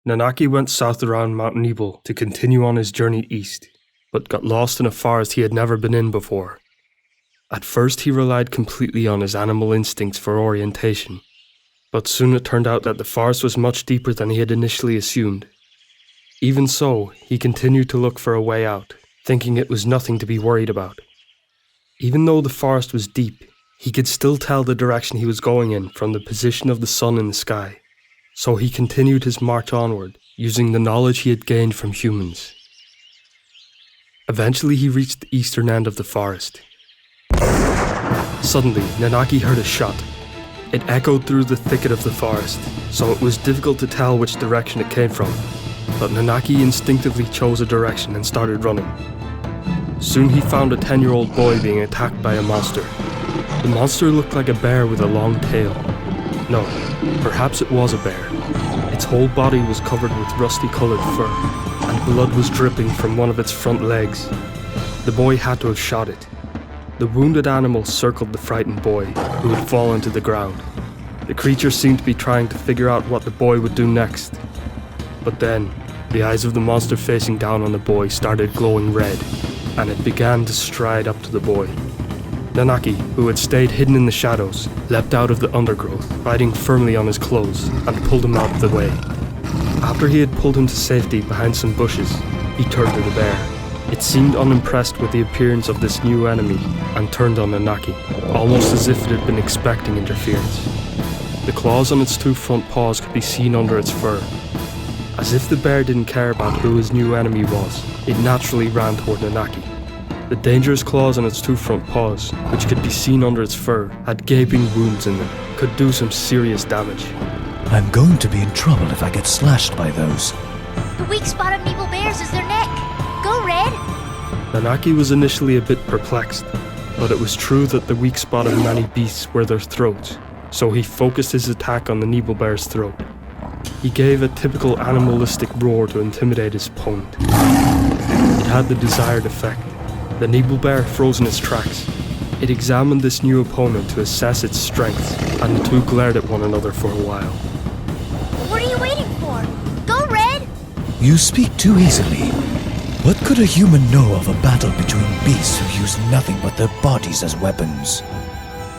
Nanaki went south around Mount Nebel to continue on his journey east, but got lost in a forest he had never been in before. At first he relied completely on his animal instincts for orientation, but soon it turned out that the forest was much deeper than he had initially assumed. Even so, he continued to look for a way out, thinking it was nothing to be worried about. Even though the forest was deep, he could still tell the direction he was going in from the position of the sun in the sky, so he continued his march onward, using the knowledge he had gained from humans. Eventually he reached the eastern end of the forest. Suddenly, Nanaki heard a shot. It echoed through the thicket of the forest, so it was difficult to tell which direction it came from, but Nanaki instinctively chose a direction and started running. Soon he found a 10-year-old boy being attacked by a monster. The monster looked like a bear with a long tail. No, perhaps it was a bear. Its whole body was covered with rusty-coloured fur, and blood was dripping from one of its front legs. The boy had to have shot it. The wounded animal circled the frightened boy, who had fallen to the ground. The creature seemed to be trying to figure out what the boy would do next. But then, the eyes of the monster facing down on the boy started glowing red, and it began to stride up to the boy. Nanaki, who had stayed hidden in the shadows, leapt out of the undergrowth, riding firmly on his clothes, and pulled him out of the way. After he had pulled him to safety behind some bushes, he turned to the bear. It seemed unimpressed with the appearance of this new enemy, and turned on Nanaki, almost as if it had been expecting interference. The claws on its two front paws could be seen under its fur. As if the bear didn't care about who his new enemy was, it naturally ran toward Nanaki. The dangerous claws on its two front paws, which could be seen under its fur, had gaping wounds in them, could do some serious damage. I'm going to be in trouble if I get slashed by those. The weak spot of Nebel bears is their neck. Go, Red! Nanaki was initially a bit perplexed, but it was true that the weak spot of many beasts were their throats, so he focused his attack on the Nebel bear's throat. He gave a typical animalistic roar to intimidate his opponent. It had the desired effect. The Nebel bear froze in its tracks. It examined this new opponent to assess its strength, and the two glared at one another for a while. What are you waiting for? Go, Red! You speak too easily. What could a human know of a battle between beasts who use nothing but their bodies as weapons?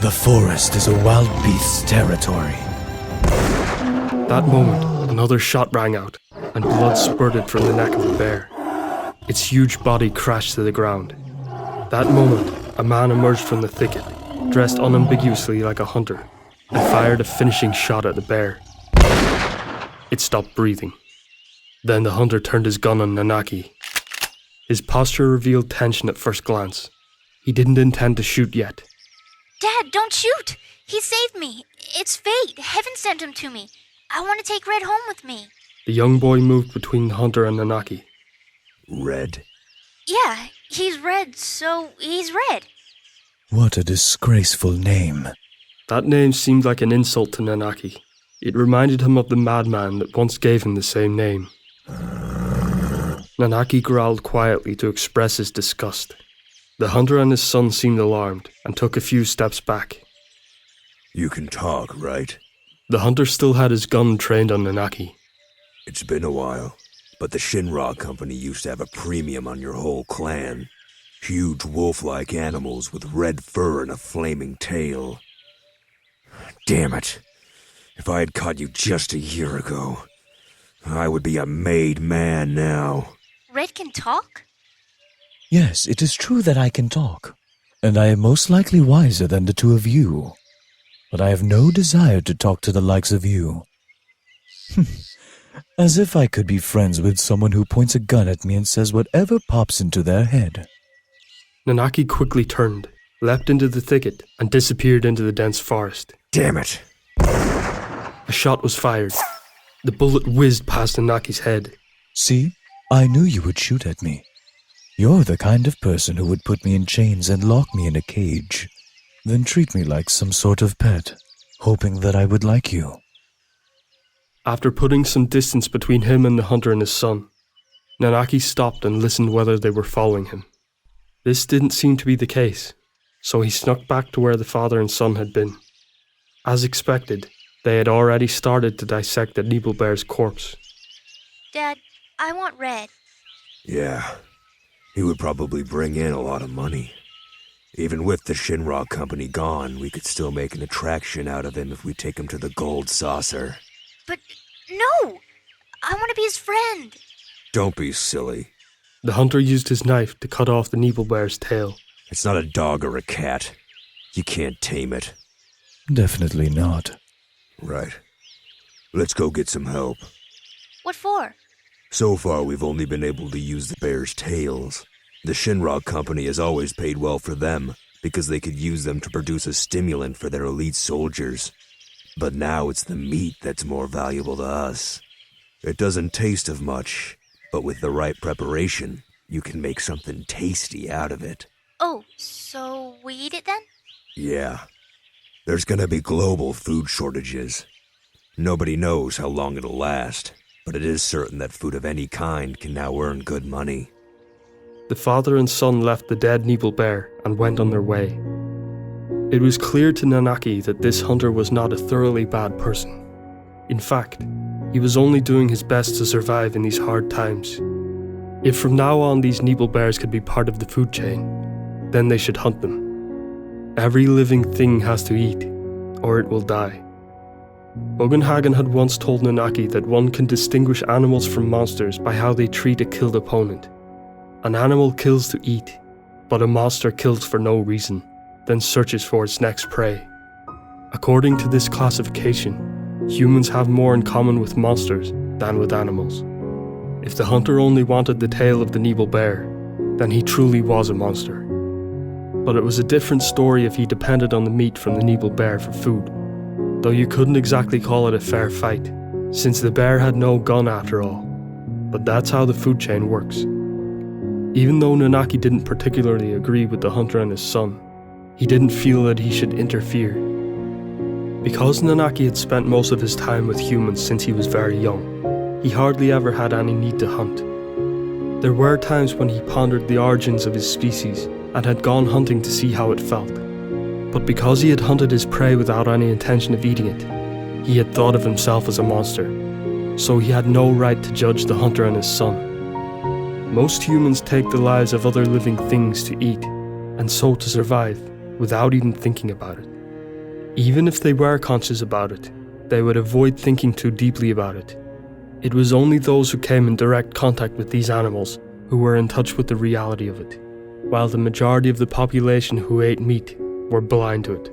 The forest is a wild beast's territory. That moment, another shot rang out, and blood spurted from the neck of the bear. Its huge body crashed to the ground. That moment, a man emerged from the thicket, dressed unambiguously like a hunter, and fired a finishing shot at the bear. It stopped breathing. Then the hunter turned his gun on Nanaki. His posture revealed tension at first glance. He didn't intend to shoot yet. Dad, don't shoot! He saved me. It's fate. Heaven sent him to me. I want to take Red home with me. The young boy moved between the hunter and Nanaki. Red? Yeah, he's red, so he's Red. What a disgraceful name. That name seemed like an insult to Nanaki. It reminded him of the madman that once gave him the same name. Nanaki growled quietly to express his disgust. The hunter and his son seemed alarmed and took a few steps back. You can talk, right? The hunter still had his gun trained on Nanaki. It's been a while, but the Shinra company used to have a premium on your whole clan. Huge wolf-like animals with red fur and a flaming tail. Damn it. If I had caught you just a year ago, I would be a made man now. Red can talk? Yes, it is true that I can talk, and I am most likely wiser than the two of you. But I have no desire to talk to the likes of you. As if I could be friends with someone who points a gun at me and says whatever pops into their head. Nanaki quickly turned, leapt into the thicket, and disappeared into the dense forest. Damn it. A shot was fired. The bullet whizzed past Nanaki's head. See? I knew you would shoot at me. You're the kind of person who would put me in chains and lock me in a cage, then treat me like some sort of pet, hoping that I would like you. After putting some distance between him and the hunter and his son, Nanaki stopped and listened whether they were following him. This didn't seem to be the case, so he snuck back to where the father and son had been. As expected, they had already started to dissect the Nebel bear's corpse. Dad, I want red. Yeah, he would probably bring in a lot of money. Even with the Shinra company gone, we could still make an attraction out of him if we take him to the gold saucer. But no! I want to be his friend. Don't be silly. The hunter used his knife to cut off the Nebelbear's tail. It's not a dog or a cat. You can't tame it. Definitely not. Right. Let's go get some help. What for? So far, we've only been able to use the bear's tails. The Shinra company has always paid well for them, because they could use them to produce a stimulant for their elite soldiers. But now it's the meat that's more valuable to us. It doesn't taste of much, but with the right preparation, you can make something tasty out of it. Oh, so we eat it then? Yeah. There's gonna be global food shortages. Nobody knows how long it'll last, but it is certain that food of any kind can now earn good money. The father and son left the dead Nebelbear and went on their way. It was clear to Nanaki that this hunter was not a thoroughly bad person. In fact, he was only doing his best to survive in these hard times. If from now on these Nebelbears could be part of the food chain, then they should hunt them. Every living thing has to eat, or it will die. Bugenhagen had once told Nanaki that one can distinguish animals from monsters by how they treat a killed opponent. An animal kills to eat, but a monster kills for no reason, then searches for its next prey. According to this classification, humans have more in common with monsters than with animals. If the hunter only wanted the tail of the Nebelbear, then he truly was a monster. But it was a different story if he depended on the meat from the Nebelbear for food, though you couldn't exactly call it a fair fight, since the bear had no gun after all. But that's how the food chain works. Even though Nanaki didn't particularly agree with the hunter and his son, he didn't feel that he should interfere. Because Nanaki had spent most of his time with humans since he was very young, he hardly ever had any need to hunt. There were times when he pondered the origins of his species and had gone hunting to see how it felt. But because he had hunted his prey without any intention of eating it, he had thought of himself as a monster, so he had no right to judge the hunter and his son. Most humans take the lives of other living things to eat, and so to survive, without even thinking about it. Even if they were conscious about it, they would avoid thinking too deeply about it. It was only those who came in direct contact with these animals who were in touch with the reality of it, while the majority of the population who ate meat were blind to it.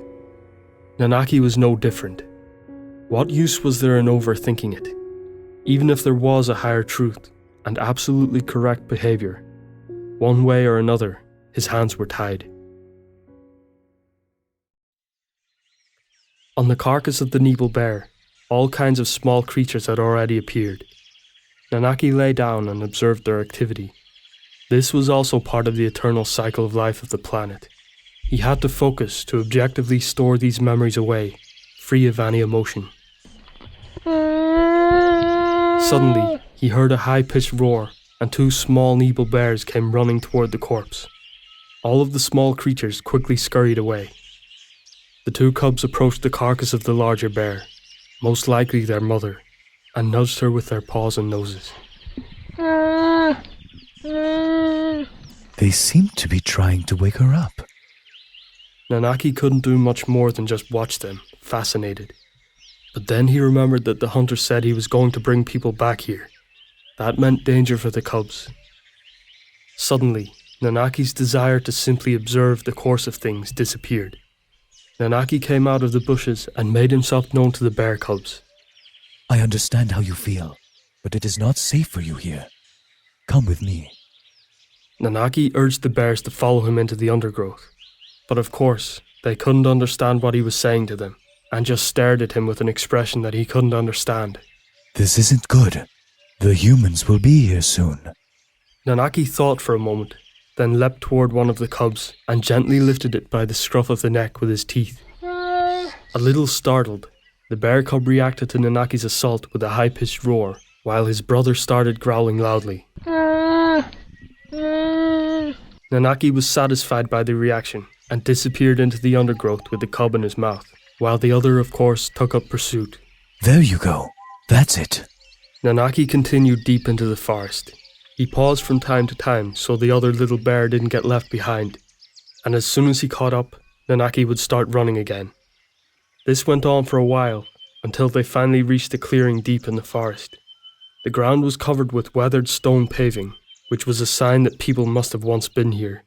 Nanaki was no different. What use was there in overthinking it? Even if there was a higher truth and absolutely correct behavior, one way or another, his hands were tied. On the carcass of the Nebelbear, all kinds of small creatures had already appeared. Nanaki lay down and observed their activity. This was also part of the eternal cycle of life of the planet. He had to focus to objectively store these memories away, free of any emotion. Suddenly, he heard a high-pitched roar, and two small Nebelbears came running toward the corpse. All of the small creatures quickly scurried away. The two cubs approached the carcass of the larger bear, most likely their mother, and nudged her with their paws and noses. They seem to be trying to wake her up. Nanaki couldn't do much more than just watch them, fascinated. But then he remembered that the hunter said he was going to bring people back here. That meant danger for the cubs. Suddenly, Nanaki's desire to simply observe the course of things disappeared. Nanaki came out of the bushes and made himself known to the bear cubs. I understand how you feel, but it is not safe for you here. Come with me. Nanaki urged the bears to follow him into the undergrowth. But of course, they couldn't understand what he was saying to them, and just stared at him with an expression that he couldn't understand. This isn't good. The humans will be here soon. Nanaki thought for a moment, then leapt toward one of the cubs and gently lifted it by the scruff of the neck with his teeth. A little startled, the bear cub reacted to Nanaki's assault with a high-pitched roar, while his brother started growling loudly. Nanaki was satisfied by the reaction and disappeared into the undergrowth with the cub in his mouth, while the other, of course, took up pursuit. There you go. That's it. Nanaki continued deep into the forest. He paused from time to time so the other little bear didn't get left behind, and as soon as he caught up, Nanaki would start running again. This went on for a while, until they finally reached a clearing deep in the forest. The ground was covered with weathered stone paving, which was a sign that people must have once been here.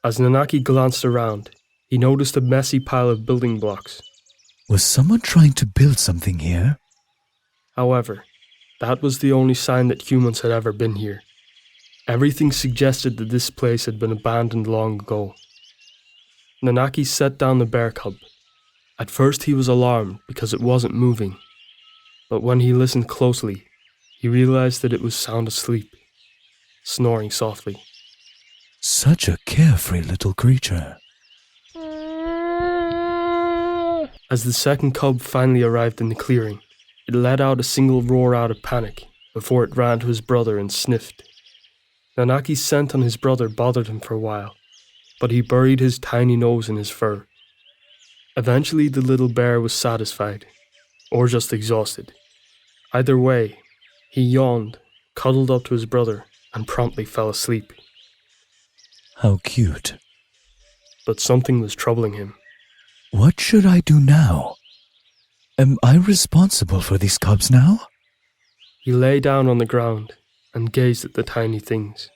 As Nanaki glanced around, he noticed a messy pile of building blocks. Was someone trying to build something here? However, that was the only sign that humans had ever been here. Everything suggested that this place had been abandoned long ago. Nanaki set down the bear cub. At first he was alarmed because it wasn't moving, but when he listened closely, he realized that it was sound asleep, snoring softly. Such a carefree little creature. As the second cub finally arrived in the clearing, it let out a single roar out of panic before it ran to his brother and sniffed. Nanaki's scent on his brother bothered him for a while, but he buried his tiny nose in his fur. Eventually the little bear was satisfied, or just exhausted. Either way, he yawned, cuddled up to his brother, and promptly fell asleep. How cute. But something was troubling him. What should I do now? Am I responsible for these cubs now? He lay down on the ground and gazed at the tiny things.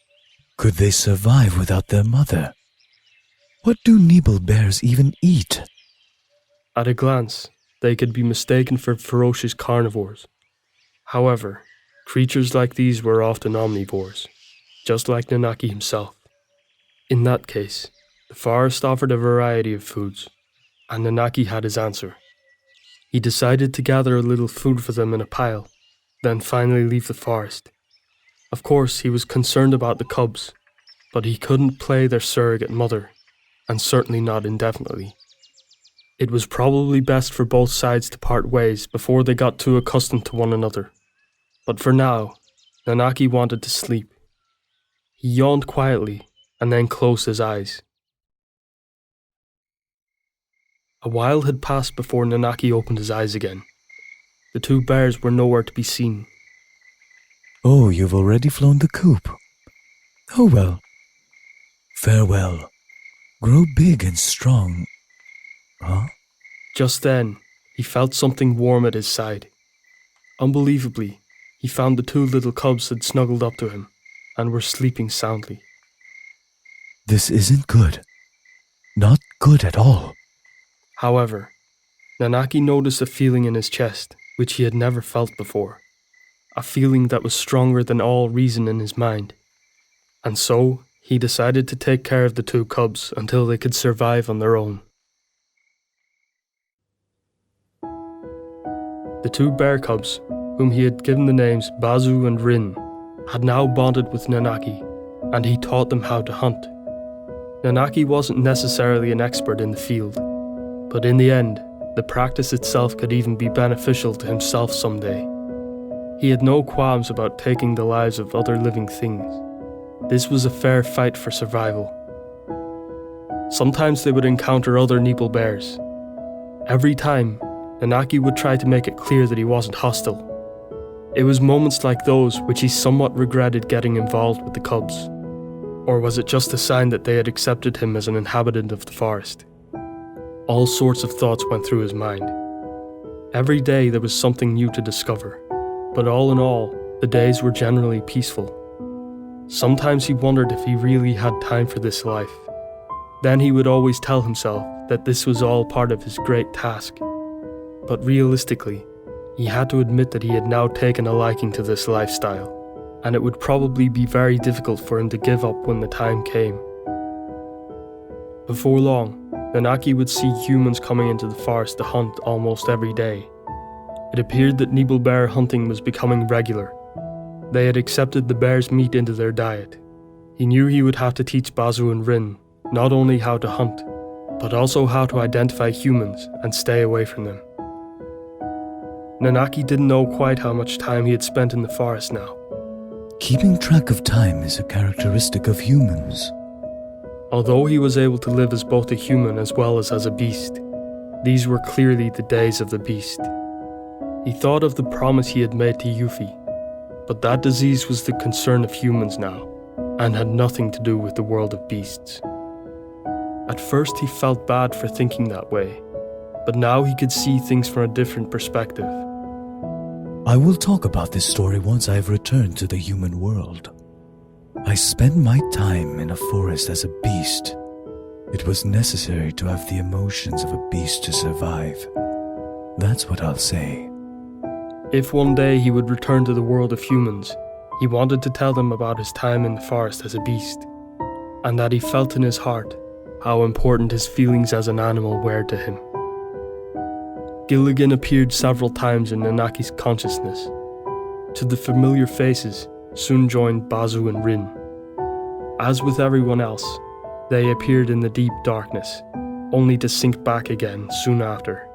Could they survive without their mother? What do Nibel bears even eat? At a glance, they could be mistaken for ferocious carnivores. However, creatures like these were often omnivores, just like Nanaki himself. In that case, the forest offered a variety of foods, and Nanaki had his answer. He decided to gather a little food for them in a pile, then finally leave the forest. Of course, he was concerned about the cubs, but he couldn't play their surrogate mother, and certainly not indefinitely. It was probably best for both sides to part ways before they got too accustomed to one another. But for now, Nanaki wanted to sleep. He yawned quietly and then closed his eyes. A while had passed before Nanaki opened his eyes again. The two bears were nowhere to be seen. Oh, you've already flown the coop. Oh well. Farewell. Grow big and strong. Huh? Just then, he felt something warm at his side. Unbelievably, he found the two little cubs had snuggled up to him and were sleeping soundly. This isn't good. Not good at all. However, Nanaki noticed a feeling in his chest which he had never felt before. A feeling that was stronger than all reason in his mind. And so, he decided to take care of the two cubs until they could survive on their own. The two bear cubs, whom he had given the names Bazu and Rin, had now bonded with Nanaki, and he taught them how to hunt. Nanaki wasn't necessarily an expert in the field, but in the end, the practice itself could even be beneficial to himself someday. He had no qualms about taking the lives of other living things. This was a fair fight for survival. Sometimes they would encounter other Nibel bears. Every time, Nanaki would try to make it clear that he wasn't hostile. It was moments like those which he somewhat regretted getting involved with the cubs. Or was it just a sign that they had accepted him as an inhabitant of the forest? All sorts of thoughts went through his mind. Every day there was something new to discover, but all in all, the days were generally peaceful. Sometimes he wondered if he really had time for this life. Then he would always tell himself that this was all part of his great task. But realistically, he had to admit that he had now taken a liking to this lifestyle, and it would probably be very difficult for him to give up when the time came. Before long, Nanaki would see humans coming into the forest to hunt almost every day. It appeared that Nibel bear hunting was becoming regular. They had accepted the bear's meat into their diet. He knew he would have to teach Bazu and Rin not only how to hunt, but also how to identify humans and stay away from them. Nanaki didn't know quite how much time he had spent in the forest now. Keeping track of time is a characteristic of humans. Although he was able to live as both a human as well as a beast, these were clearly the days of the beast. He thought of the promise he had made to Yuffie, But that disease was the concern of humans now, and had nothing to do with the world of beasts. At first he felt bad for thinking that way, but now he could see things from a different perspective. I will talk about this story once I have returned to the human world. I spent my time in a forest as a beast. It was necessary to have the emotions of a beast to survive. That's what I'll say. If one day he would return to the world of humans, he wanted to tell them about his time in the forest as a beast, and that he felt in his heart how important his feelings as an animal were to him. Gilligan appeared several times in Nanaki's consciousness. To the familiar faces soon joined Bazu and Rin. As with everyone else, they appeared in the deep darkness, only to sink back again soon after.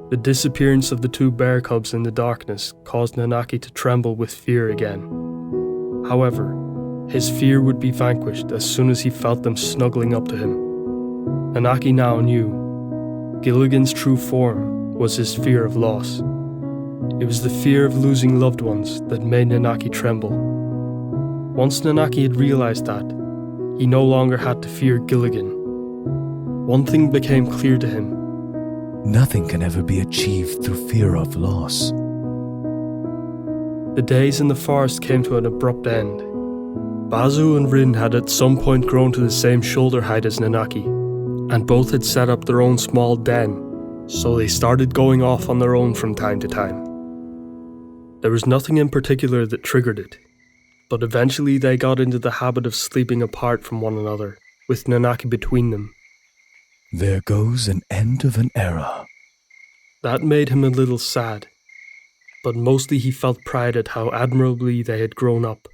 The disappearance of the two bear cubs in the darkness caused Nanaki to tremble with fear again. However, his fear would be vanquished as soon as he felt them snuggling up to him. Nanaki now knew Gilligan's true form was his fear of loss. It was the fear of losing loved ones that made Nanaki tremble. Once Nanaki had realized that, he no longer had to fear Gilligan. One thing became clear to him. Nothing can ever be achieved through fear of loss. The days in the forest came to an abrupt end. Bazu and Rin had at some point grown to the same shoulder height as Nanaki, and both had set up their own small den, so they started going off on their own from time to time. There was nothing in particular that triggered it, but eventually they got into the habit of sleeping apart from one another, with Nanaki between them. There goes an end of an era. That made him a little sad, but mostly he felt pride at how admirably they had grown up,